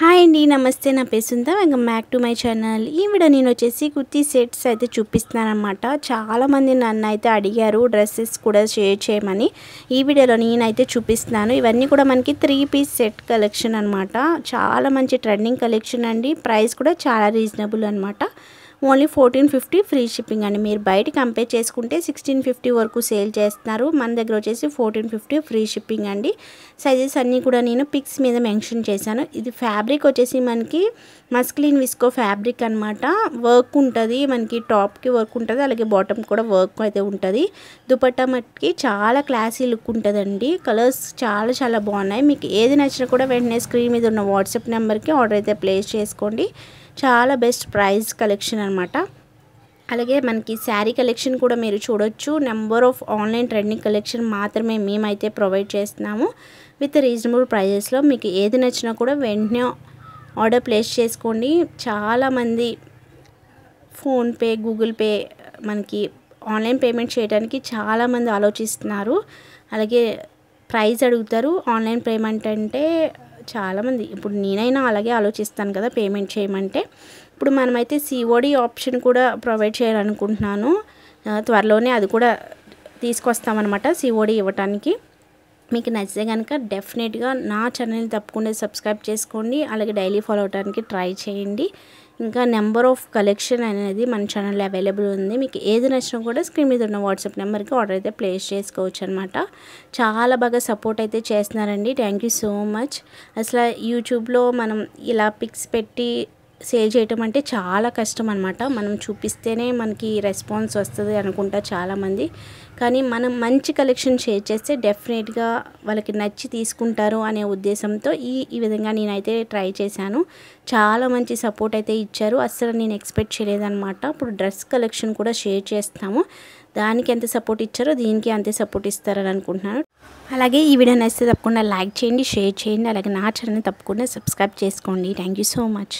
Hi అండి, నమస్తే. నా పేరు Sunta. Welcome back to my channel. ఈ వీడియో నేను వచ్చేసి కుర్తీ సెట్స్ అయితే చూపిస్తున్నాను అనమాట. చాలామంది నన్ను అయితే అడిగారు డ్రెస్సెస్ కూడా షేర్ చేయమని. ఈ వీడియోలో నేనైతే చూపిస్తున్నాను. ఇవన్నీ కూడా మనకి 3 పీస్ సెట్ కలెక్షన్ అనమాట. చాలా మంచి ట్రెండింగ్ కలెక్షన్ అండి. ప్రైస్ కూడా చాలా రీజనబుల్ అనమాట. ఓన్లీ 1450 ఫ్రీ షిప్పింగ్ అండి. మీరు బయట కంపేర్ చేసుకుంటే 1650 వరకు సేల్ చేస్తున్నారు. మన దగ్గర వచ్చేసి 1450 ఫ్రీ షిప్పింగ్ అండి. సైజెస్ అన్నీ కూడా నేను పిక్స్ మీద మెన్షన్ చేశాను. ఇది ఫ్యాబ్రిక్ వచ్చేసి మనకి మస్క్లిన్ విస్కో ఫ్యాబ్రిక్ అనమాట. వర్క్ ఉంటుంది, మనకి టాప్కి వర్క్ ఉంటుంది, అలాగే బాటమ్ కూడా వర్క్ అయితే ఉంటుంది. దుపట్టా మట్టుకి చాలా క్లాసీ లుక్ ఉంటుందండి. కలర్స్ చాలా బాగున్నాయి. మీకు ఏది నచ్చినా కూడా వెంటనే స్క్రీన్ మీద ఉన్న వాట్సాప్ నెంబర్కి ఆర్డర్ అయితే ప్లేస్ చేసుకోండి. చాలా బెస్ట్ ప్రైస్ కలెక్షన్ అనమాట. అలాగే మనకి శారీ కలెక్షన్ కూడా మీరు చూడొచ్చు. Number of online trending collection మాత్రమే మేమైతే ప్రొవైడ్ చేస్తున్నాము విత్ రీజనబుల్ ప్రైజెస్లో. మీకు ఏది నచ్చినా కూడా వెంటనే ఆర్డర్ ప్లేస్ చేసుకోండి. చాలామంది ఫోన్పే, గూగుల్ పే, మనకి ఆన్లైన్ పేమెంట్ చేయడానికి చాలామంది ఆలోచిస్తున్నారు. అలాగే ప్రైస్ అడుగుతారు. ఆన్లైన్ పేమెంట్ అంటే చాలామంది, ఇప్పుడు నేనైనా అలాగే ఆలోచిస్తాను కదా పేమెంట్ చేయమంటే. ఇప్పుడు మనమైతే సిఓడి ఆప్షన్ కూడా ప్రొవైడ్ చేయాలనుకుంటున్నాను. త్వరలోనే అది కూడా తీసుకొస్తామన్నమాట సిఓడి ఇవ్వటానికి. మీకు నచ్చితే కనుక డెఫినెట్గా నా ఛానల్ని తప్పకుండా సబ్స్క్రైబ్ చేసుకోండి. అలాగే డైలీ ఫాలో అవడానికి ట్రై చేయండి. ఇంకా నెంబర్ ఆఫ్ కలెక్షన్ అనేది మన ఛానల్లో అవైలబుల్ ఉంది. మీకు ఏది నచ్చినా కూడా స్క్రీన్ మీద ఉన్న వాట్సాప్ నెంబర్కి ఆర్డర్ అయితే ప్లేస్ చేసుకోవచ్చు అనమాట. చాలా బాగా సపోర్ట్ అయితే చేస్తున్నారండి. Thank you so much. అసలు యూట్యూబ్లో మనం ఇలా పిక్స్ పెట్టి సేల్ చేయటం అంటే చాలా కష్టం అనమాట. మనం చూపిస్తేనే మనకి రెస్పాన్స్ వస్తుంది అనుకుంటా చాలామంది. కానీ మనం మంచి కలెక్షన్ షేర్ చేస్తే డెఫినెట్గా వాళ్ళకి నచ్చి తీసుకుంటారు అనే ఉద్దేశంతో ఈ విధంగా నేనైతే ట్రై చేశాను. చాలా మంచి సపోర్ట్ అయితే ఇచ్చారు. అస్సలు నేను ఎక్స్పెక్ట్ చేయలేదన్నమాట. ఇప్పుడు డ్రెస్ కలెక్షన్ కూడా షేర్ చేస్తాము. దానికి ఎంత సపోర్ట్ ఇచ్చారో దీనికి అంతే సపోర్ట్ ఇస్తారని అనుకుంటున్నాను. అలాగే ఈ వీడియో నచ్చితే తప్పకుండా లైక్ చేయండి, షేర్ చేయండి. అలాగే నా ఛానల్ని తప్పకుండా సబ్స్క్రైబ్ చేసుకోండి. Thank you so much.